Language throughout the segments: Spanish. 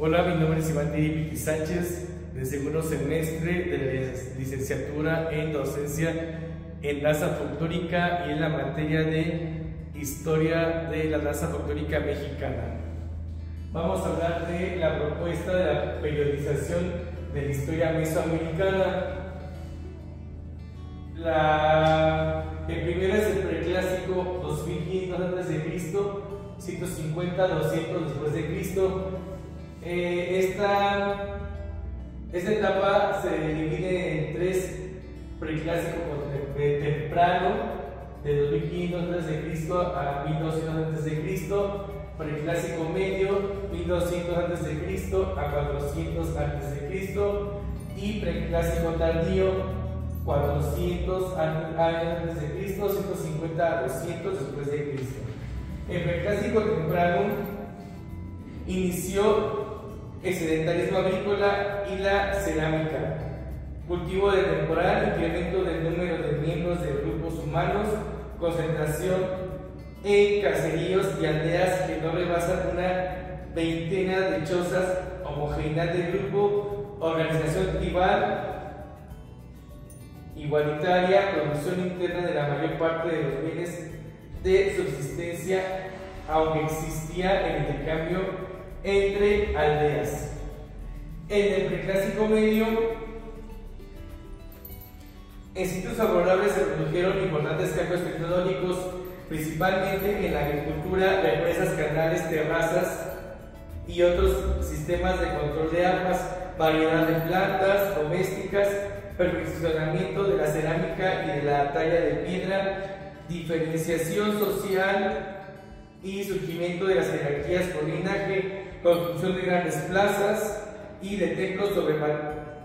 Hola, mi nombre es Iván Vicky Sánchez, del segundo semestre de la licenciatura en docencia en danza folclórica y en la materia de historia de la danza folclórica mexicana. Vamos a hablar de la propuesta de la periodización de la historia mesoamericana. El primero es el preclásico 2500 a.C., 150 200 después de Cristo. Esta etapa se divide en tres: preclásico temprano, de 2500 a.C. a 1200 a.C., preclásico medio, 1200 a.C. a 400 a.C., y preclásico tardío, 400 a.C., 150 a 200 después de Cristo. El preclásico temprano inició el sedentarismo agrícola y la cerámica, cultivo de temporal, incremento del número de miembros de grupos humanos, concentración en caseríos y aldeas que no rebasan una veintena de chozas, homogeneidad de grupo, organización tribal, igualitaria, producción interna de la mayor parte de los bienes de subsistencia, aunque existía el intercambio entre aldeas. En el preclásico medio, en sitios favorables se produjeron importantes cambios tecnológicos, principalmente en la agricultura, represas, canales, terrazas y otros sistemas de control de aguas, variedad de plantas domésticas, perfeccionamiento de la cerámica y de la talla de piedra, diferenciación social y surgimiento de las jerarquías por linaje, construcción de grandes plazas y de templos sobre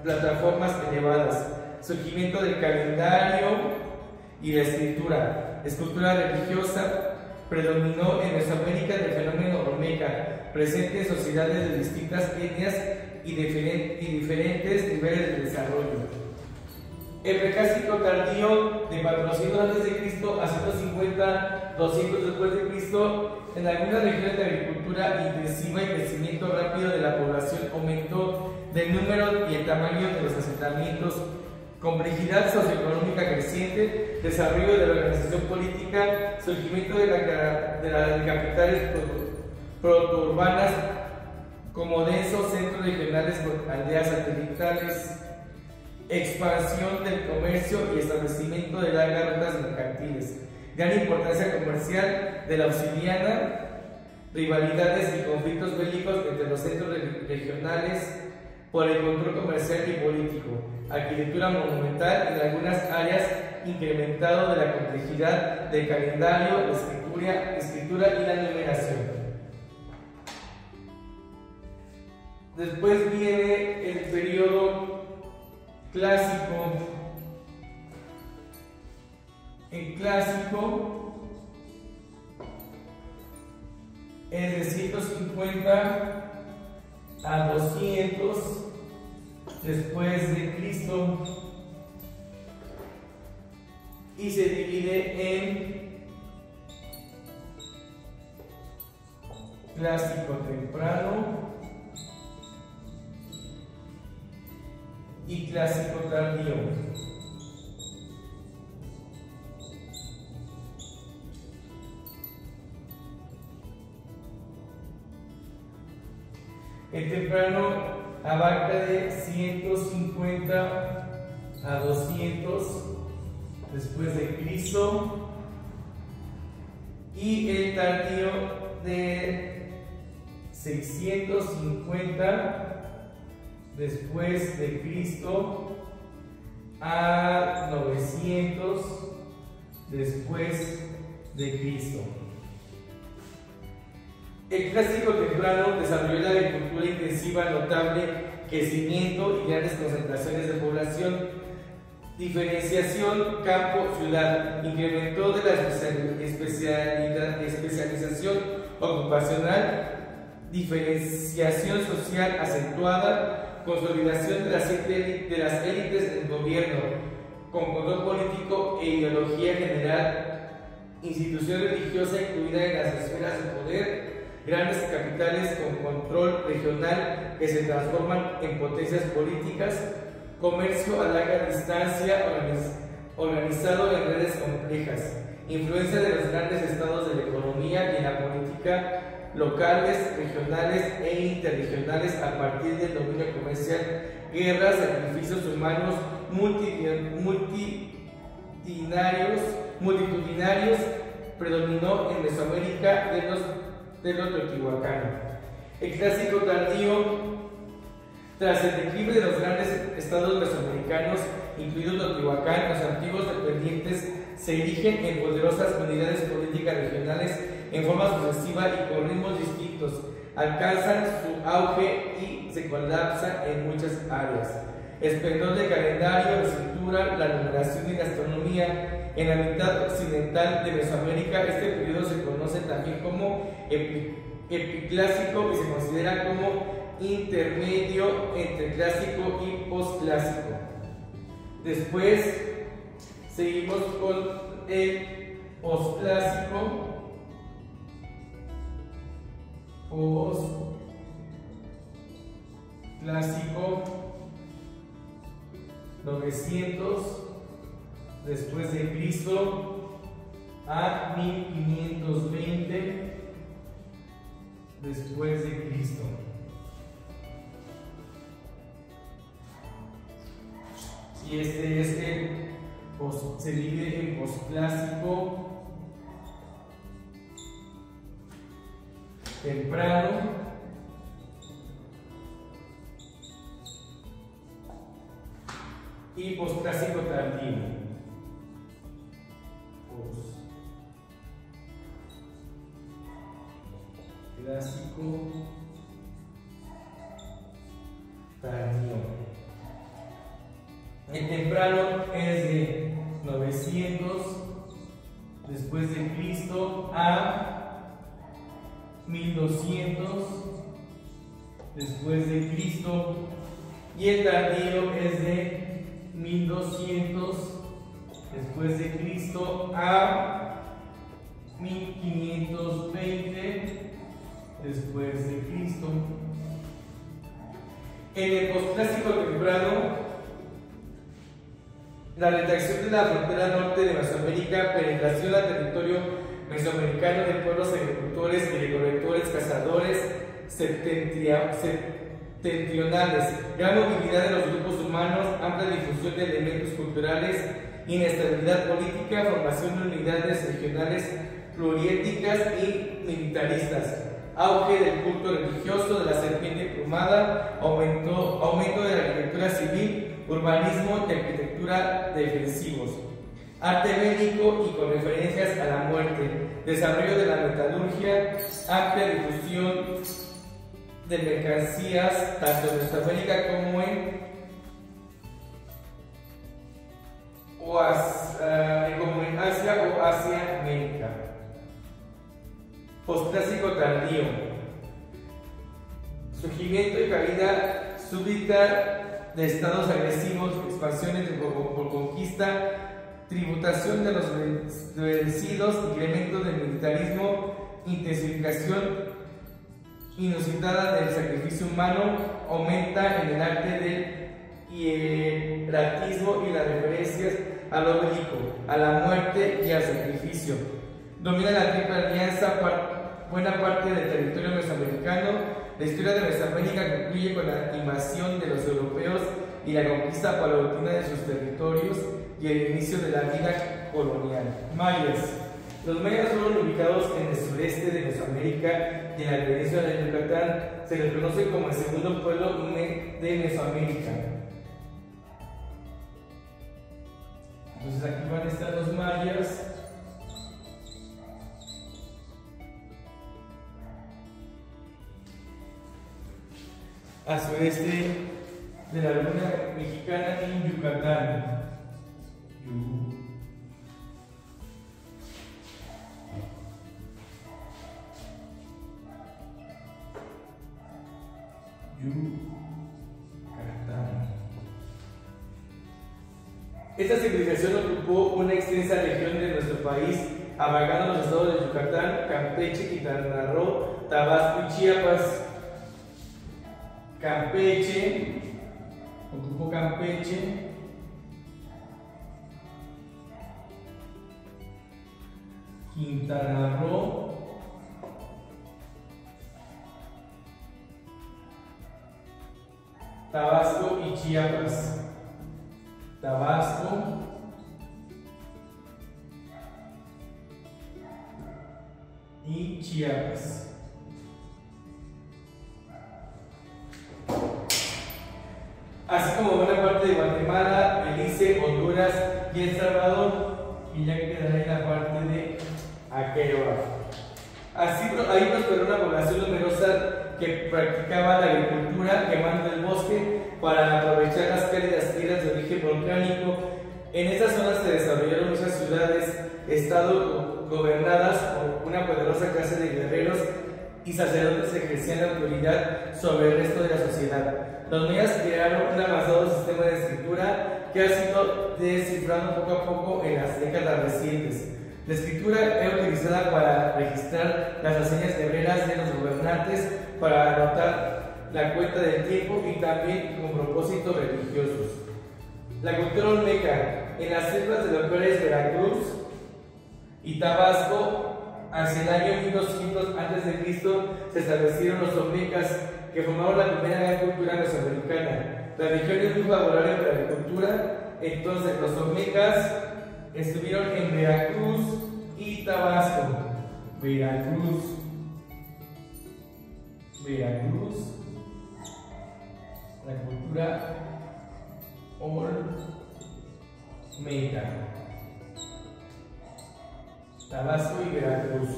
plataformas elevadas, surgimiento del calendario y la escultura religiosa. Predominó en Mesoamérica el fenómeno olmeca, presente en sociedades de distintas etnias y diferentes niveles de desarrollo. El preclásico tardío, de 400 a.C. a 150 200 después de Cristo, en algunas regiones de agricultura intensiva y crecimiento rápido de la población, aumento del número y el tamaño de los asentamientos, complejidad socioeconómica creciente, desarrollo de la organización política, surgimiento de las capitales protourbanas como densos centros regionales con aldeas satelitales, expansión del comercio y establecimiento de largas rutas mercantiles, gran importancia comercial de la obsidiana, rivalidades y conflictos bélicos entre los centros regionales por el control comercial y político, arquitectura monumental en algunas áreas, incrementado de la complejidad del calendario, escritura y la numeración. Después viene el periodo clásico. El clásico es de 150 a 200 después de Cristo y se divide en clásico temprano y clásico tardío. El temprano abarca de 150 a 200 después de Cristo y el tardío de 650 después de Cristo a 900 después de Cristo. El clásico temprano desarrolló la agricultura intensiva, notable crecimiento y grandes concentraciones de población, diferenciación campo-ciudad, incrementó de la especialización ocupacional, diferenciación social acentuada, consolidación de las élites del gobierno, con control político e ideología general, institución religiosa incluida en las esferas de poder, grandes capitales con control regional que se transforman en potencias políticas, comercio a larga distancia organizado en redes complejas, influencia de los grandes estados de la economía y en la política locales, regionales e interregionales a partir del dominio comercial, guerras, sacrificios humanos multitudinarios predominó en Mesoamérica de los teotihuacanos. El clásico tardío, tras el declive de los grandes estados mesoamericanos, incluido Teotihuacán, los antiguos dependientes se erigen en poderosas unidades políticas regionales en forma sucesiva y con ritmos distintos, alcanzan su auge y se colapsan en muchas áreas. Esplendor de calendario, escritura, la numeración y la astronomía. En la mitad occidental de Mesoamérica, este periodo se conoce también como epiclásico y se considera como intermedio entre clásico y posclásico. Después seguimos con el posclásico. 900 después de Cristo a 1520 después de Cristo. Y este es se divide en posclásico, temprano, y posclásico tardío. Clásico tardío. El temprano es de 900 después de Cristo a 1200 después de Cristo, y el tardío es de 1200 después de Cristo a 1520 después de Cristo. En el posclásico temprano, la retracción de la frontera norte de Mesoamérica, penetración al territorio mesoamericano de pueblos agricultores y recolectores, cazadores septentrionales, gran movilidad de los grupos humanos, amplia difusión de elementos culturales, inestabilidad política, formación de unidades regionales pluriétnicas y militaristas, auge del culto religioso, de la serpiente plumada, aumento de la arquitectura civil, urbanismo y arquitectura defensivos, arte bélico y con referencias a la muerte, desarrollo de la metalurgia, amplia difusión de mercancías tanto en Mesoamérica como en Asia o Asia-América. Posclásico tardío, surgimiento y caída súbita de estados agresivos, expansiones por conquista, tributación de los vencidos, incremento del militarismo, intensificación inusitada del sacrificio humano, aumenta en el arte del hieratismo y las referencias a lo bélico, a la muerte y al sacrificio. Domina la Triple Alianza buena parte del territorio mesoamericano. La historia de Mesoamérica concluye con la invasión de los europeos y la conquista paulatina de sus territorios y el inicio de la vida colonial. Mayas. Los mayas fueron ubicados en el sureste de Mesoamérica y en la península de Yucatán. Se les conoce como el segundo pueblo de Mesoamérica. Entonces aquí van a estar los mayas. Al sureste de la laguna mexicana en Yucatán. Esta civilización ocupó una extensa región de nuestro país, abarcando los estados de Yucatán, Campeche, Quintana Roo, Tabasco y Chiapas. Campeche, ocupo Campeche. Quintana Roo. Tabasco y Chiapas. Tabasco y Chiapas. Así como buena parte de Guatemala, Belice, Honduras y El Salvador, y ya quedará en la parte de aquello abajo. Así ahí prosperó una población numerosa que practicaba la agricultura quemando el bosque para aprovechar las cálidas tierras de origen volcánico. En estas zonas se desarrollaron muchas ciudades, estados gobernadas por una poderosa clase de guerreros y sacerdotes que ejercían la autoridad sobre el resto de la sociedad. Los mayas crearon un avanzado sistema de escritura que ha sido descifrado poco a poco en las décadas recientes. La escritura era utilizada para registrar las hazañas guerreras de los gobernantes, para anotar la cuenta del tiempo y también con propósitos religiosos. La cultura olmeca. En las selvas de lo que es Veracruz y Tabasco, hacia el año 1200 a.C., se establecieron los olmecas, que formaron la primera gran cultura mesoamericana. La región es muy favorable para la agricultura, entonces los olmecas estuvieron en Veracruz y Tabasco. Veracruz, la cultura olmeca. Tabasco y Veracruz.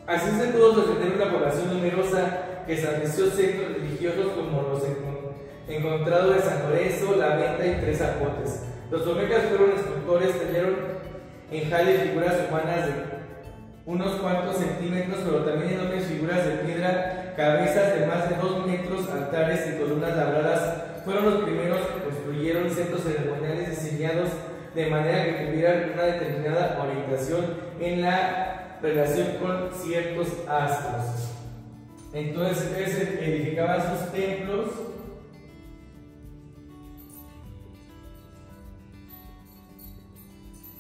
Así se pudo sostener una población numerosa que estableció centros religiosos como los encontrados de San Lorenzo, La Venta y Tres Zapotes. Los olmecas fueron escultores, tallaron en jales figuras humanas de unos cuantos centímetros, pero también enormes figuras de piedra, cabezas de más de 2 metros, altares y columnas labradas. Fueron los primeros que construyeron centros ceremoniales diseñados de manera que tuvieran una determinada orientación en la relación con ciertos astros. Entonces edificaban sus templos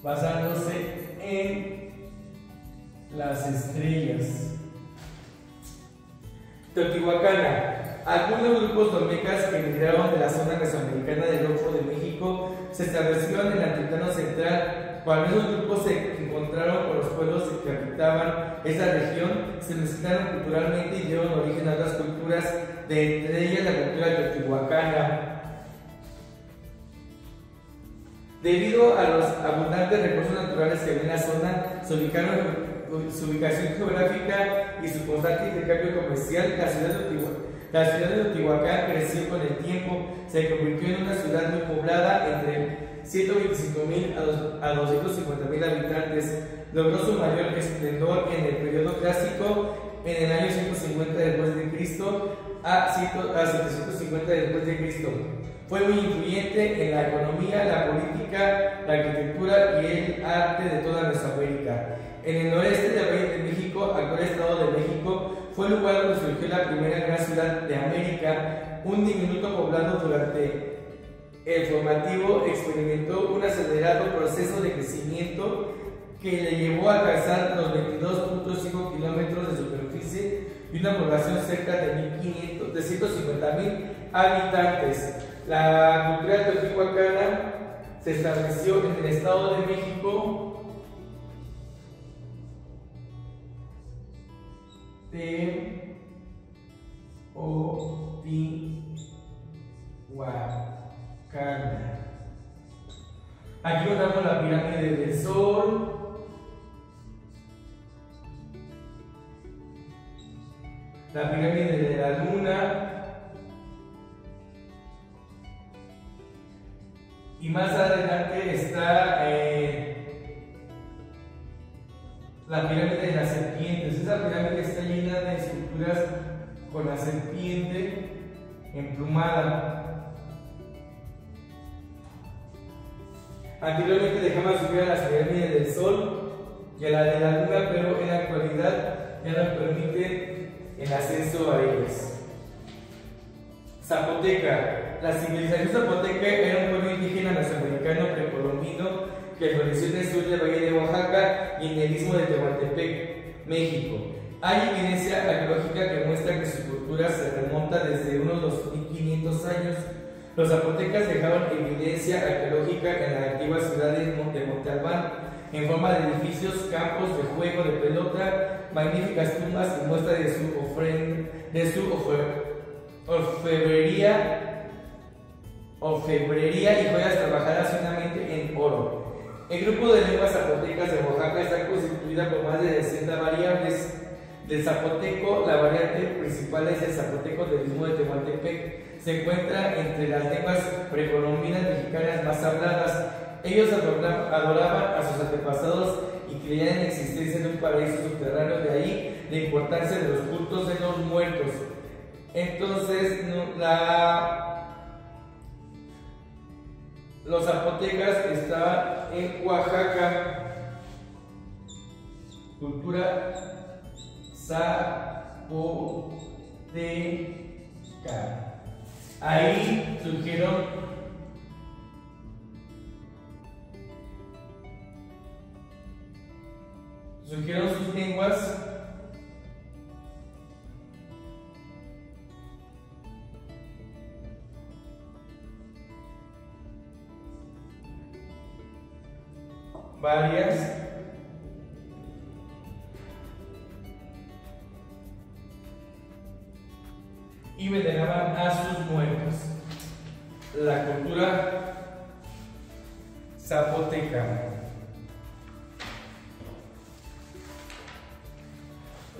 basándose en las estrellas. Teotihuacana. Algunos grupos olmecas que emigraron de la zona mesoamericana del Golfo de México se establecieron en el altiplano central. Cuando esos grupos se encontraron con los pueblos que habitaban esa región, se mezclaron culturalmente y dieron origen a otras culturas, de entre ellas la cultura teotihuacana. Debido a los abundantes recursos naturales que había en la zona, su ubicación geográfica y su constante intercambio comercial, la ciudad de Teotihuacán creció con el tiempo, se convirtió en una ciudad muy poblada, entre 125,000 a 250,000 habitantes. Logró su mayor esplendor en el periodo clásico, en el año 150 después de Cristo a 750 después de Cristo. Fue muy influyente en la economía, la política, la arquitectura y el arte de toda Mesoamérica. En el noreste del Valle de México, actual Estado de México, fue el lugar donde surgió la primera gran ciudad de América. Un diminuto poblado durante el formativo experimentó un acelerado proceso de crecimiento que le llevó a alcanzar los 22.5 kilómetros de superficie y una población cerca de 150,000 habitantes. La cultura teotihuacana se estableció en el Estado de México, Teotihuacana. Aquí encontramos la pirámide del Sol, la pirámide de la Luna, y más adelante está la pirámide de las serpientes. Esa pirámide está llena de esculturas con la serpiente emplumada. Anteriormente dejamos subir a las pirámides del Sol, y a la de la luna, pero en la actualidad ya no permiten el ascenso a ellas. Zapoteca. La civilización zapoteca era un pueblo indígena mesoamericano precolombino que floreció en el sur del Valle de Oaxaca y en el istmo de Tehuantepec, México. Hay evidencia arqueológica que muestra que su cultura se remonta desde unos 2500 años. Los zapotecas dejaron evidencia arqueológica en la antigua ciudad de Monte Albán, en forma de edificios, campos de juego de pelota, magníficas tumbas y muestra de su orfebrería y joyas trabajadas finamente en oro. El grupo de lenguas zapotecas de Oaxaca está constituida por más de 60 variables. Del zapoteco, la variante principal es el zapoteco del istmo de Tehuantepec. Se encuentra entre las lenguas precolombinas mexicanas más habladas. Ellos adoraban a sus antepasados y creían en la existencia de un paraíso subterráneo, de ahí la importancia de los cultos de los muertos. Entonces, los zapotecas estaban en Oaxaca. Cultura zapoteca. Ahí surgieron sus lenguas varias y veneraban a sus muertos. La cultura zapoteca.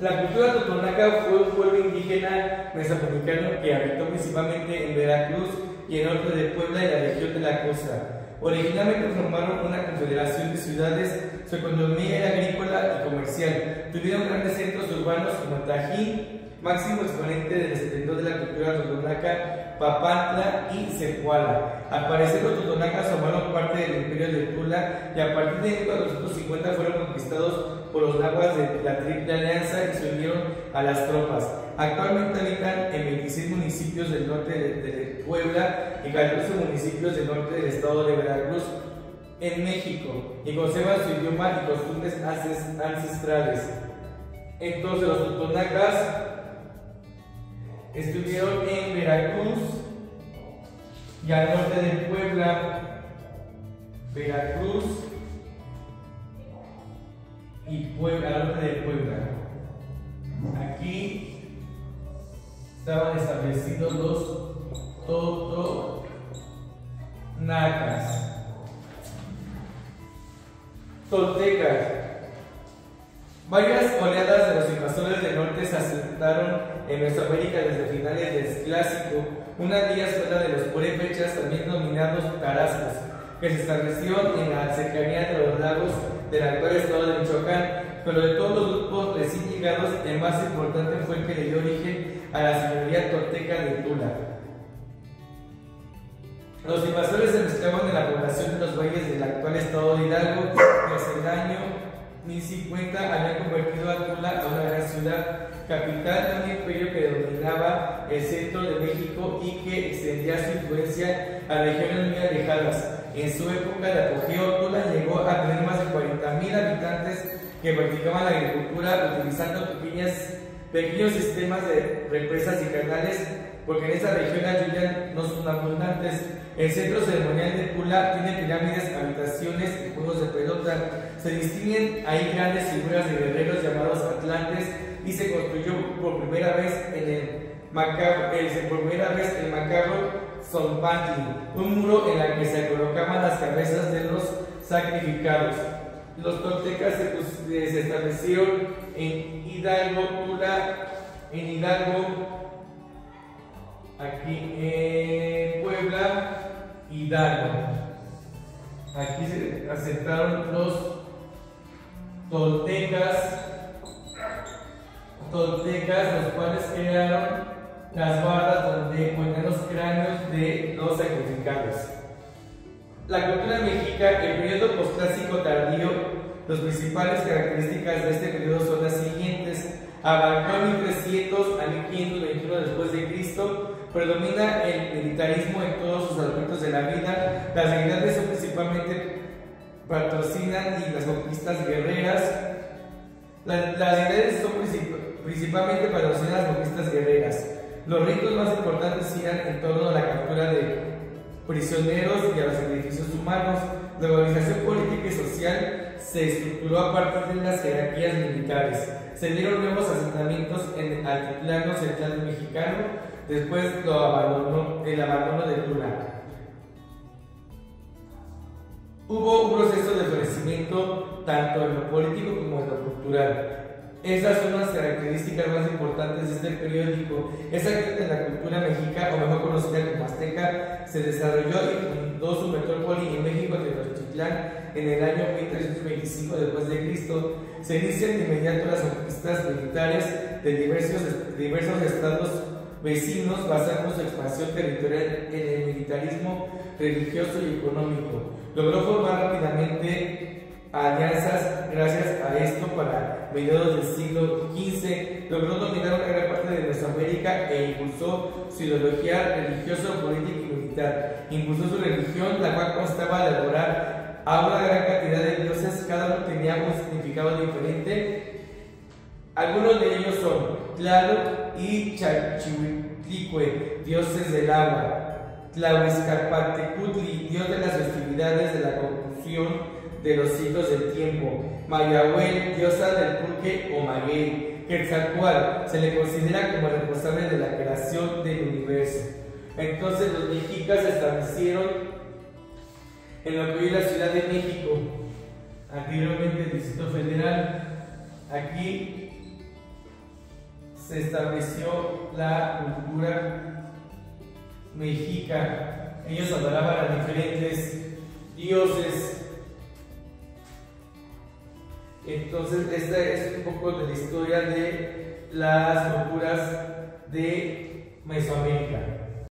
La cultura totonaca fue un pueblo indígena mesoamericano que habitó principalmente en Veracruz y el norte de Puebla y la región de la costa. Originalmente formaron una confederación de ciudades, su economía era agrícola y comercial. Tuvieron grandes centros urbanos como Tajín, máximo exponente del esplendor de la cultura totonaca, Papantla y Zepuala. Al parecer los totonacas formaron parte del imperio de Tula y a partir de 1450 fueron conquistados por los nahuas de la Triple Alianza y se unieron a las tropas. Actualmente habitan en 26 municipios del norte de Puebla y 14 municipios del norte del estado de Veracruz, en México, y conservan su idioma y costumbres ancestrales. Entonces los totonacas estuvieron en Veracruz y al norte de Puebla, Veracruz y Puebla, al norte de Puebla. Aquí estaban establecidos los totonacas. Toltecas. Varias oleadas de los invasores del norte se asentaron en Mesoamérica desde finales del Clásico. Una de ellas fue la de los purépechas, también denominados tarascos, que se establecieron en la cercanía de los lagos del actual estado de Michoacán. Pero de todos los grupos recién llegados, el más importante fue el que le dio origen a la señoría tolteca de Tula. Los invasores se mezclaban en la población de los valles del actual estado de Hidalgo. Desde el año 1050 habían convertido a Tula a una gran ciudad, capital de un imperio que dominaba el centro de México y que extendía su influencia a regiones muy alejadas. En su época de apogeo, Tula llegó a tener más de 40,000 habitantes que practicaban la agricultura utilizando pequeños sistemas de represas y canales, porque en esta región las lluvias no son abundantes. El centro ceremonial de Tula tiene pirámides, habitaciones y juegos de pelota. Se distinguen ahí grandes figuras de guerreros llamados atlantes y se construyó por primera vez el macabro Zompantli, un muro en el que se colocaban las cabezas de los sacrificados. Los toltecas se establecieron en Hidalgo, aquí en Puebla, Hidalgo. Aquí se asentaron los toltecas, los cuales crearon las barras donde ponían los cráneos de los sacrificados. La cultura mexica, el periodo posclásico tardío, Las principales características de este periodo son las siguientes. Abarcó 1300 a 1521 después de Cristo. Predomina el militarismo en todos sus aspectos de la vida. Las deidades son principalmente patrocinan y las conquistas guerreras. Las deidades son principalmente patrocinan las conquistas guerreras. Los ritos más importantes giran en torno a la captura de prisioneros y a los sacrificios humanos. La organización política y social se estructuró a partir de las jerarquías militares. Se dieron nuevos asentamientos en el altiplano central mexicano, después el abandono de Tula. Hubo un proceso de florecimiento tanto en lo político como en lo cultural. Esas son las características más importantes de este periódico. Esa que en la cultura mexica, o mejor conocida como azteca, se desarrolló y fundó su metrópoli en México, Tenochtitlán, en el año 1325 después de Cristo. Se inician de inmediato las conquistas militares de diversos estados vecinos, basando su expansión territorial en el militarismo religioso y económico. Logró formar rápidamente alianzas. Gracias a esto, para mediados del siglo XV logró dominar una gran parte de Mesoamérica e impulsó su ideología religiosa, política y militar. Impulsó su religión, la cual constaba de adorar a una gran cantidad de dioses, cada uno tenía un significado diferente. Algunos de ellos son Tlaloc y Chalchihuitlicue, dioses del agua; Tlahuizcalpatecutli, dios de las festividades de la conclusión de los ciclos del tiempo; Mayahuel, diosa del pulque o maguey; Quetzalcóatl, se le considera como responsable de la creación del universo. Entonces los mexicas se establecieron en lo que hoy es la Ciudad de México, anteriormente el Distrito Federal. Aquí se estableció la cultura mexica. Ellos adoraban a diferentes dioses. Entonces, esta es un poco de la historia de las culturas de Mesoamérica.